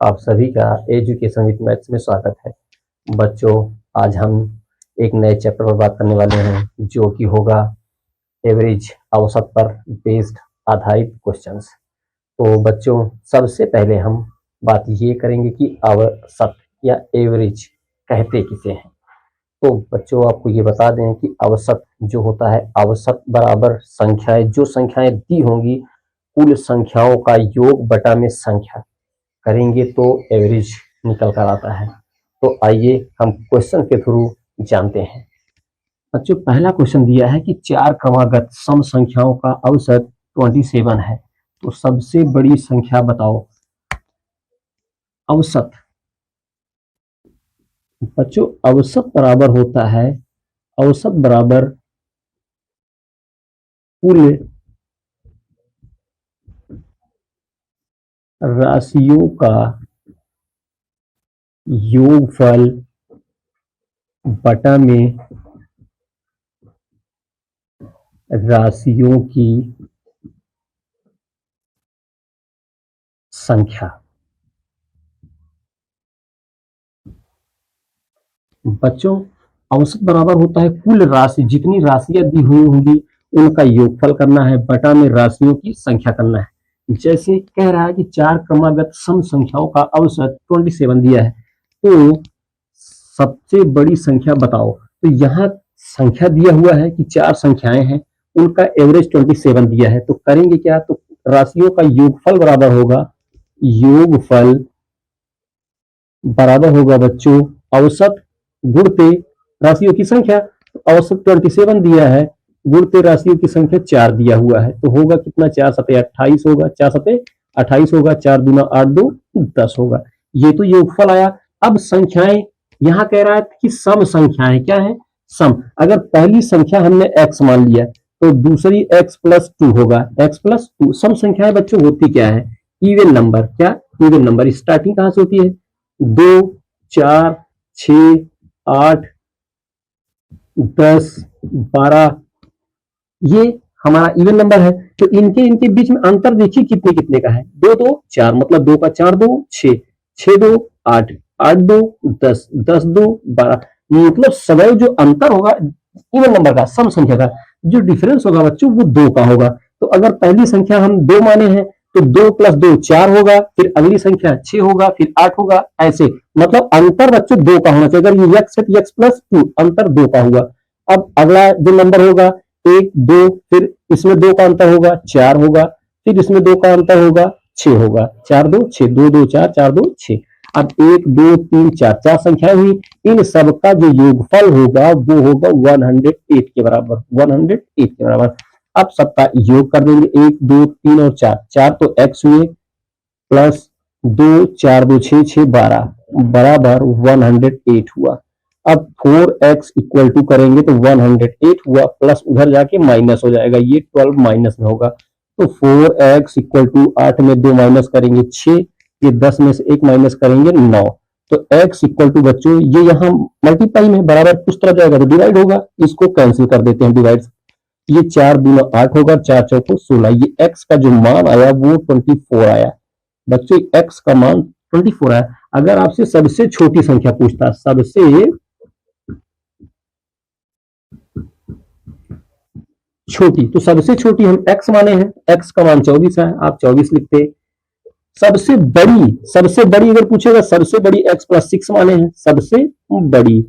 आप सभी का एजुकेशन विद मैथ्स में स्वागत है। बच्चों, आज हम एक नए चैप्टर पर बात करने वाले हैं जो कि होगा एवरेज, औसत पर बेस्ड आधारित क्वेश्चंस। तो बच्चों, सबसे पहले हम बात ये करेंगे कि औसत या एवरेज कहते किसे हैं। तो बच्चों, आपको ये बता दें कि औसत जो होता है, औसत बराबर संख्याएं, जो संख्याएं दी होंगी कुल संख्याओं का योग बटा में संख्या करेंगे तो एवरेज निकल कर आता है। तो आइए हम क्वेश्चन के थ्रू जानते हैं। बच्चों, पहला क्वेश्चन दिया है कि चार क्रमागत सम संख्याओं का औसत 27 है, तो सबसे बड़ी संख्या बताओ। औसत बच्चों, औसत बराबर होता है, औसत बराबर कुल राशियों का योगफल बटा में राशियों की संख्या। बच्चों, औसत बराबर होता है कुल राशि, जितनी राशियां दी हुई होंगी उनका योगफल करना है, बटा में राशियों की संख्या करना है। जैसे कह रहा है कि चार क्रमागत सम संख्याओं का औसत 27 दिया है, तो सबसे बड़ी संख्या बताओ। तो यहाँ संख्या दिया हुआ है कि चार संख्याएं हैं, उनका एवरेज 27 दिया है, तो करेंगे क्या, तो राशियों का योगफल बराबर होगा, योगफल बराबर होगा बच्चों औसत गुणते राशियों की संख्या। तो औसत 27 दिया है, गुणते राशियों की संख्या 4 दिया हुआ है, तो होगा कितना, 4 सते 28 होगा, 4 सते 28 होगा, 4 दूना 8 2 10 होगा। ये तो योगफल आया। अब संख्याएं, यहां कह रहा है कि सम संख्याएं क्या है, सम। अगर पहली संख्या हमने x मान लिया तो दूसरी x+2 होगा, x+2। सम संख्याएं बच्चों होती क्या है, इवन नंबर। क्या इवन नंबर, स्टार्टिंग कहां से होती है, 2 4 6 8 10 12, ये हमारा इवन नंबर है। तो इनके इनके बीच में अंतर देखिए कितने कितने का है, 2 2 4, मतलब 2 का 4 2 6, 6 2 8, 8 2 10, 10 2 12, मतलब सदैव जो अंतर होगा इवन नंबर का, सम संख्या का, जो डिफरेंस होगा बच्चों वो 2 का होगा। तो अगर पहली संख्या हम 2 माने हैं तो 2 + 2 4 होगा, फिर अगली संख्या 6 होगा, फिर 8 होगा, ऐसे। मतलब अंतर बच्चों 2 का होना चाहिए। अगर ये x है तो x+2, अंतर 2 का हुआ। अब अगला जो नंबर होगा 1 2, फिर इसमें 2 का अंतर होगा 4 होगा, फिर इसमें 2 का अंतर होगा 6 होगा, 4 2 6, 2 2 4, 4 2 6। अब 1 2 3 4, 4 संख्याएं हुई, इन सबका जो योगफल होगा वो होगा 108 के बराबर, 108 के बराबर। अब सबका योग कर देंगे, 1 2 3 और 4, 4 तो x हुए, प्लस 2 4 2 6 6 12 बराबर 108 हुआ। अब 4x इक्वल टू करेंगे तो 108 हुआ, प्लस उधर जाके माइनस हो जाएगा, ये 12 माइनस में होगा। तो 4x इक्वल टू 8 में 2 माइनस करेंगे 6, ये 10 में से 1 माइनस करेंगे 9। तो x इक्वल टू बच्चों ये यहाँ मल्टीप्लाई में बराबर उस तरफ जाएगा तो डिवाइड होगा, इसको कैंसिल कर देते हैं, डिवाइड। ये 4 दूना 8 होगा, 4 चौको 16, ये x का जो मान आया वो 24 आया। बच्चों x का मान 24 आया। अगर आपसे सबसे छोटी संख्या पूछता, सबसे छोटी, तो सबसे छोटी हम x माने हैं, x का मान 24 है, आप 24 लिखते। सबसे बड़ी अगर पूछेगा, सबसे बड़ी x+6 माने हैं, सबसे बड़ी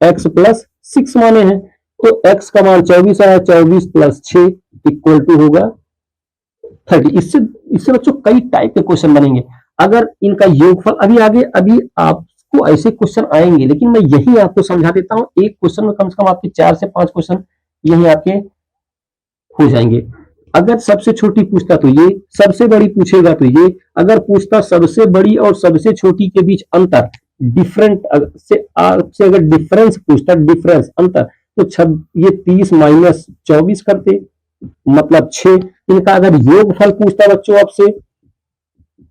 x+6 माने हैं, तो x का मान 24 आया, 24 + 6 इक्वल टू होगा 30। इससे इससे बच्चों कई टाइप के क्वेश्चन बनेंगे। अगर इनका योगफल अभी आपको ऐसे क्वेश्चन आएंगे, लेकिन मैं यही आपको समझा देता हूं, एक क्वेश्चन में कम से कम आपके 4 से 5 क्वेश्चन यही आपके हो जाएंगे। अगर सबसे छोटी पूछता तो ये, सबसे बड़ी पूछेगा तो ये, अगर पूछता सबसे बड़ी और सबसे छोटी के बीच अंतर, डिफरेंट से आपसे अगर डिफरेंस पूछता, डिफरेंस अंतर, तो ये 30 माइनस 24 करते, मतलब 6। इनका अगर योगफल पूछता बच्चों आपसे,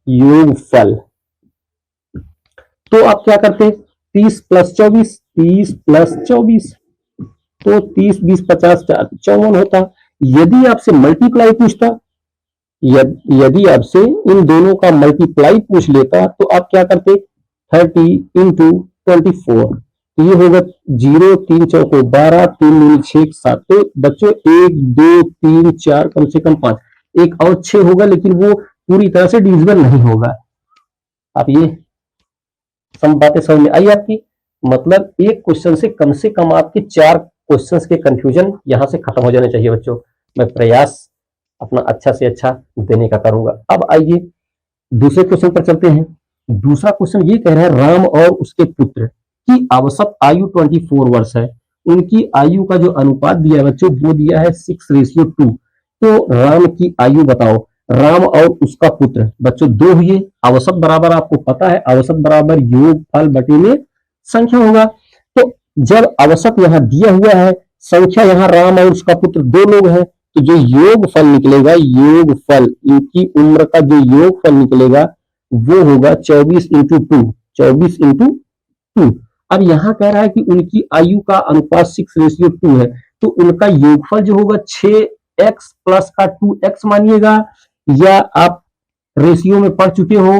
योगफल, तो आप क्या करते, 30 + 24, 30 + 24, तो 30 20 50 54 होता। यदि आपसे मल्टीप्लाई पूछता यदि आपसे इन दोनों का मल्टीप्लाई पूछ लेता तो आप क्या करते, 30 इंटू 24, तो ये होगा 0 3 चौको 12 3 दूनी 6 7, तो बच्चों 1 2 3 4 कम से कम 5, एक और 6 होगा लेकिन वो पूरी तरह से डिविजिबल नहीं होगा। आप ये सब बातें समझ में आई आपकी, मतलब एक क्वेश्चन से कम आपके 4 क्वेश्चंस के कंफ्यूजन यहां से खत्म हो जाने चाहिए बच्चों। मैं प्रयास अपना अच्छा से अच्छा देने का करूंगा। अब आइए दूसरे क्वेश्चन पर चलते हैं। दूसरा क्वेश्चन ये कह रहा है राम और उसके पुत्र की औसत आयु 24 वर्ष है, उनकी आयु का जो अनुपात दिया है बच्चों वो दिया है 6:2। तो राम की आयु बताओ। राम और उसका पुत्र बच्चों दो हुए, औसत बराबर आपको पता है औसत बराबर योगफल बटे में संख्या होगा। तो जब औसत यहाँ दिया हुआ है, संख्या यहाँ राम और उसका पुत्र दो लोग हैं, तो जो योगफल निकलेगा, योगफल इनकी उम्र का जो योगफल निकलेगा वो होगा 24 इंटू 2, 24 इंटू 2। अब यहाँ कह रहा है कि उनकी आयु का अनुपात 6:2 है, तो उनका योगफल जो होगा 6x प्लस का 2x मानिएगा, या आप रेशियो में पढ़ चुके हो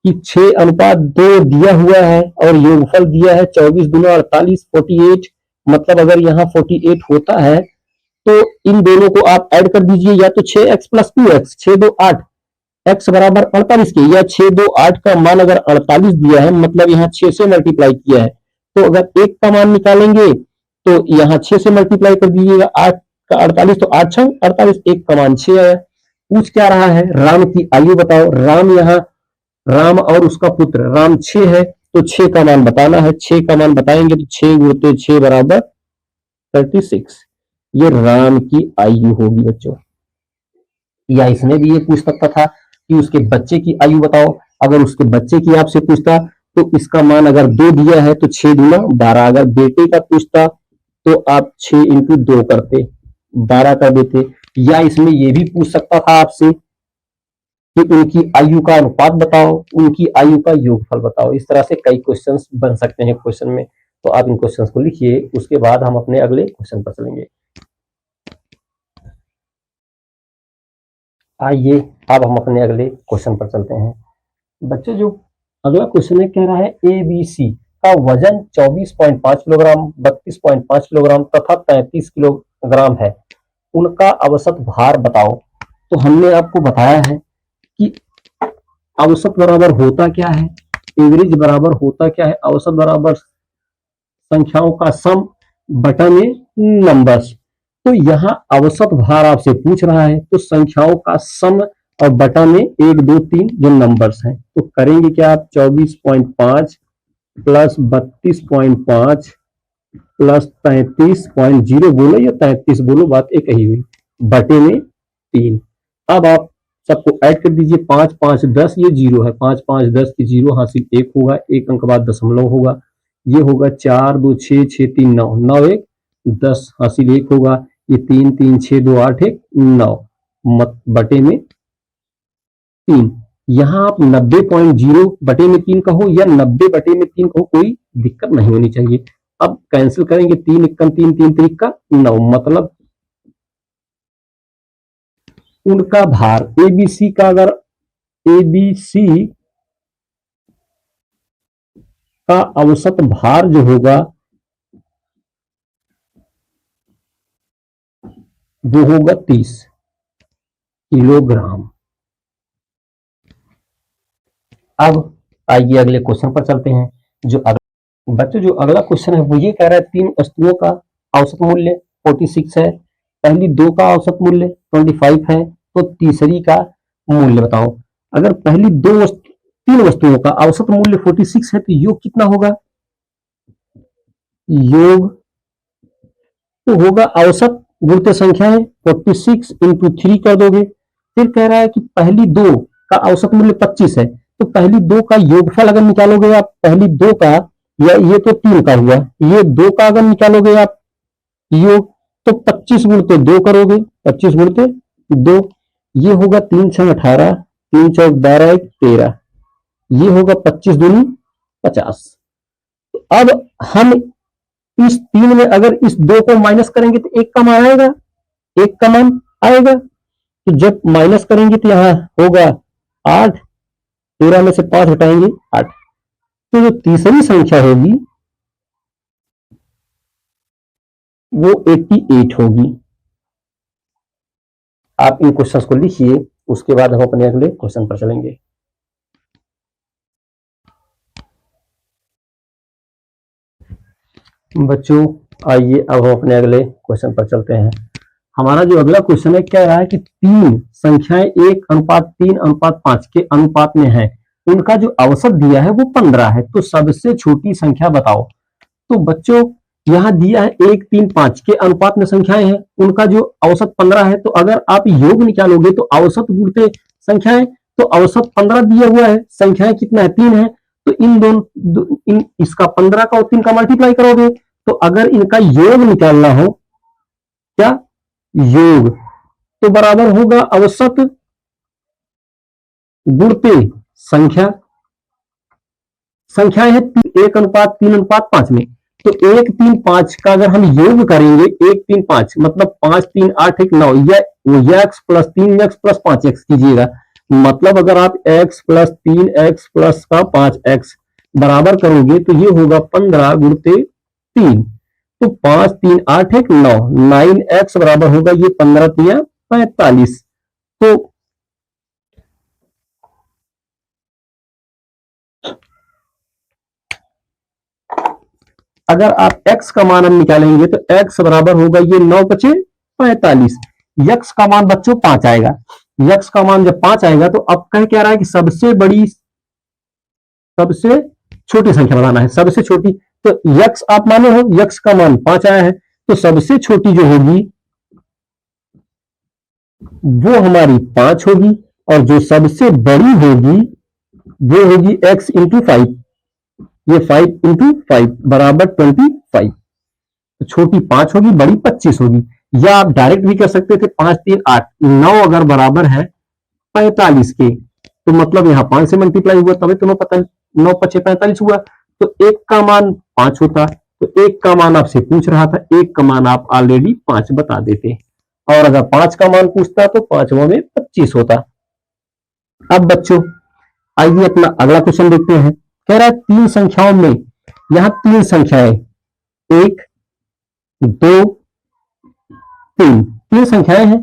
कि 6:2 दिया हुआ है और योगफल दिया है 24 दूना 48, 48, मतलब अगर यहाँ 48 होता है तो इन दोनों को आप ऐड कर दीजिए, या तो 6x प्लस 2x, 6 2 8, x बराबर 48 के, या 6 2 8 का मान अगर 48 दिया है मतलब यहाँ 6 से मल्टीप्लाई किया है, तो अगर एक का मान निकालेंगे तो यहाँ 6 से मल्टीप्लाई कर दीजिएगा, 8 का 48, तो 8 6 48, एक का मान 6 आया। पूछ क्या रहा है, राम की आयु बताओ। राम यहाँ, राम और उसका पुत्र, राम 6 है तो 6 का मान बताना है, 6 का मान बताएंगे तो 6 गुणते 6 बराबर 36, ये राम की आयु होगी बच्चों। या इसमें भी ये पूछ सकता था कि उसके बच्चे की आयु बताओ। अगर उसके बच्चे की आपसे पूछता तो इसका मान अगर 2 दिया है तो 6 दूना 12, अगर बेटे का पूछता तो आप 6 इंटू 2 करते, 12 कर देते। या इसमें ये भी पूछ सकता था आपसे कि उनकी आयु का अनुपात बताओ, उनकी आयु का योगफल बताओ। इस तरह से कई क्वेश्चंस बन सकते हैं क्वेश्चन में, तो आप इन क्वेश्चंस को लिखिए, उसके बाद हम अपने अगले क्वेश्चन पर चलेंगे। आइए अब हम अपने अगले क्वेश्चन पर चलते हैं। बच्चों जो अगला क्वेश्चन है कह रहा है ABC का वजन 24.5 किलोग्राम, 32.5 किलोग्राम तथा 33 किलोग्राम है, उनका औसत भार बताओ। तो हमने आपको बताया है कि औसत बराबर होता क्या है, एवरेज बराबर होता क्या है, औसत बराबर संख्याओं का सम बटा में नंबर्स। तो यहाँ औसत भार आपसे पूछ रहा है तो संख्याओं का सम और बटा में 1 2 3 जो नंबर्स हैं, तो करेंगे क्या आप, 24.5 प्लस 32.5 प्लस 33.0 बोलो या 33 बोलो, बात एक ही हुई, बटे में 3। अब आप सबको ऐड कर दीजिए, 5 5 10, ये 0 है, 5 5 10 की 0 हासिल 1 होगा, एक अंक बाद दशमलव होगा, ये होगा 4 2 6 6 3 9, 9 1 10 हासिल 1 होगा, ये 3 3 6 2 8 1 9 बटे में 3। यहाँ आप 90.0 बटे में 3 कहो या 90 बटे में 3 कहो, कोई दिक्कत नहीं होनी चाहिए। अब कैंसिल करेंगे, 3 1 3 3 3 का 9, मतलब उनका भार ABC का, अगर ABC का औसत भार जो होगा वो होगा 30 किलोग्राम। अब आइए अगले क्वेश्चन पर चलते हैं। बच्चों जो अगला क्वेश्चन है वो ये कह रहा है 3 वस्तुओं का औसत मूल्य 46 है, पहली 2 का औसत मूल्य 25 है, तो तीसरी का मूल्य बताओ। अगर पहली 3 वस्तुओं का औसत मूल्य 46 है तो योग कितना होगा, योग तो होगा औसत गुणित संख्या है 46 इंटू 3 कर दोगे। फिर कह रहा है कि पहली 2 का औसत मूल्य 25 है, तो पहली 2 का योगफल अगर निकालोगे आप, पहली 2 का, या ये तो 3 का हुआ, ये 2 का अगर निकालोगे आप योग, तो 25 गुणित 2 करोगे, 25 गुणित 2, ये होगा 3 6 18, 3 चौक 12 1 13, ये होगा 25 दूनी 50। अब हम इस 3 में अगर इस 2 को माइनस करेंगे तो 1 का मान आएगा, 1 का मान आएगा। तो जब माइनस करेंगे तो यहाँ होगा 8, 13 में से 5 हटाएंगे 8। तो जो तीसरी संख्या होगी वो 88 होगी। आप इन क्वेश्चंस को लिखिए, उसके बाद हम अपने अगले क्वेश्चन पर चलेंगे। बच्चों आइए अब हम अपने अगले क्वेश्चन पर चलते हैं। हमारा जो अगला क्वेश्चन है कह रहा है कि तीन संख्याएं 1:3:5 के अनुपात में है, उनका जो औसत दिया है वो 15 है, तो सबसे छोटी संख्या बताओ। तो बच्चों यहाँ दिया है 1, 3, 5 के अनुपात में संख्याएं हैं, उनका जो औसत 15 है, तो अगर आप योग निकालोगे तो औसत गुणते संख्याएं, तो औसत 15 दिया हुआ है, संख्याएं कितना है 3 है, तो इन दोनों इसका 15 का और 3 का मल्टीप्लाई करोगे, तो अगर इनका योग निकालना हो, क्या योग, तो बराबर होगा औसत गुणते संख्या। संख्याएं है 1:3:5 में, तो 1, 3, 5 का अगर हम योग करेंगे 1, 3, 5 मतलब 5, 3, 8, 1, 9 या x plus 3x plus 5x कीजिएगा, मतलब अगर आप x प्लस 3x प्लस का 5x बराबर करोगे तो ये होगा 15 गुणते 3, तो 5, 3, 8, 1, 9, 9x बराबर होगा ये 15 3 45। तो अगर आप x का मान हम निकालेंगे तो x बराबर होगा ये 9×5 = 45। x का मान बच्चों 5 आएगा, x का मान जब 5 आएगा तो अब क्या रहा है कि सबसे छोटी संख्या बताना है, सबसे छोटी। तो x आप माने हो, x का मान 5 आया है, तो सबसे छोटी जो होगी वो हमारी 5 होगी, और जो सबसे बड़ी होगी वो होगी x इंटू 5, ये 5 इंटू 5 बराबर 25। तो छोटी 5 होगी, बड़ी 25 होगी। या आप डायरेक्ट भी कर सकते थे 5, 3, 8, 9 अगर बराबर है 45 के, तो मतलब यहाँ 5 से मल्टीप्लाई हुआ तभी तुम्हें पता 9, 5, 45 हुआ, तो एक का मान 5 होता, तो एक का मान आपसे पूछ रहा था, एक का मान आप ऑलरेडी 5 बता देते, और अगर 5 का मान पूछता तो 5वां में 25 होता। अब बच्चों आइए अपना अगला क्वेश्चन देखते हैं। कह रहा है तीन संख्याओं में, यहां तीन संख्याएं 1, 2, 3, तीन संख्याएं हैं।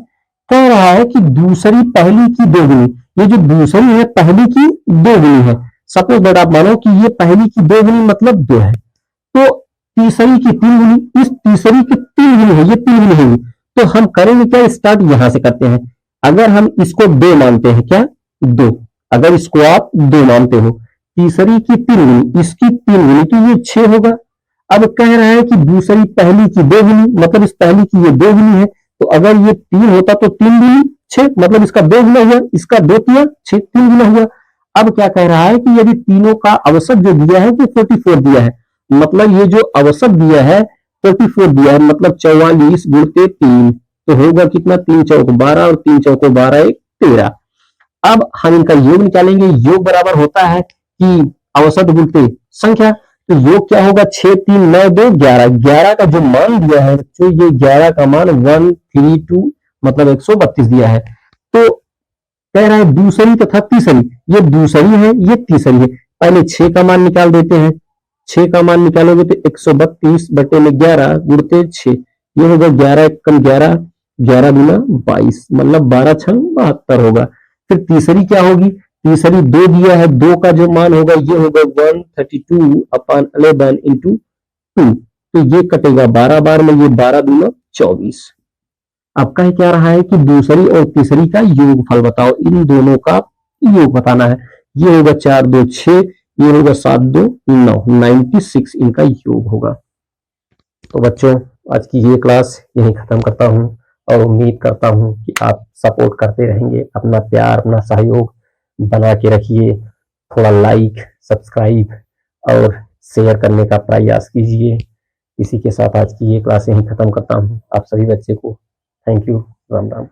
कह रहा है कि दूसरी पहली की दोगुनी, ये जो दूसरी है पहली की दोगुनी है। सपोज दैट आप मानो कि ये पहली की दोगुनी मतलब 2 है, तो तीसरी की 3 गुनी, इस तीसरी की 3 गुनी है, ये 3 गुनी होगी। तो हम करेंगे क्या, स्टार्ट यहां से करते हैं। अगर हम इसको 2 मानते हैं, क्या 2, अगर इसको आप 2 मानते हो, तीसरी की 3 गुनी, इसकी 3 गुनी, तो ये 6 होगा। अब कह रहा है कि दूसरी पहली की 2 गुनी, मतलब इस पहली की ये 2 गुनी है, तो अगर ये 3 होता तो 3 गुनी 6, मतलब इसका 2 गुना हुआ, इसका 2 3 6, 3 गुना हुआ। अब क्या कह रहा है कि यदि तीनों का औसत जो दिया है वो 44 दिया है, मतलब ये जो औसत दिया है 44 दिया है, मतलब 44 गुणते 3, तो होगा कितना, 3 चौक 12 और 3 चौको 12 1 13। अब हम इनका योग निकालेंगे, योग बराबर होता है कि औसत गुणते संख्या, तो योग क्या होगा 6, 3, 9, 2, 11, 11 का जो मान दिया है तो ये 11 का मान 132 मतलब 132 दिया है। तो कह रहा है दूसरी तथा तीसरी, ये दूसरी है ये तीसरी है, पहले 6 का मान निकाल देते हैं। 6 का मान निकालोगे तो 132 बटे में 11 गुणते 6, ये होगा 11 कम 11, 11 गुना 22, मतलब 12 छंग 72 होगा। फिर तीसरी क्या होगी, तीसरी 2 दिया है, 2 का जो मान होगा ये होगा 132/11 इंटू 2, तो ये कटेगा 12 बार में, ये 12 दूना 24। अब कह क्या रहा है कि दूसरी और तीसरी का योगफल बताओ, इन दोनों का योग बताना है। ये होगा 4 2 6, ये होगा 7 2 9, 96 इनका योग होगा। तो बच्चों आज की ये क्लास यहीं खत्म करता हूं, और उम्मीद करता हूं कि आप सपोर्ट करते रहेंगे, अपना प्यार अपना सहयोग बना के रखिए। थोड़ा लाइक सब्सक्राइब और शेयर करने का प्रयास कीजिए। इसी के साथ आज की ये क्लास यहीं खत्म करता हूं। आप सभी बच्चे को थैंक यू, राम राम।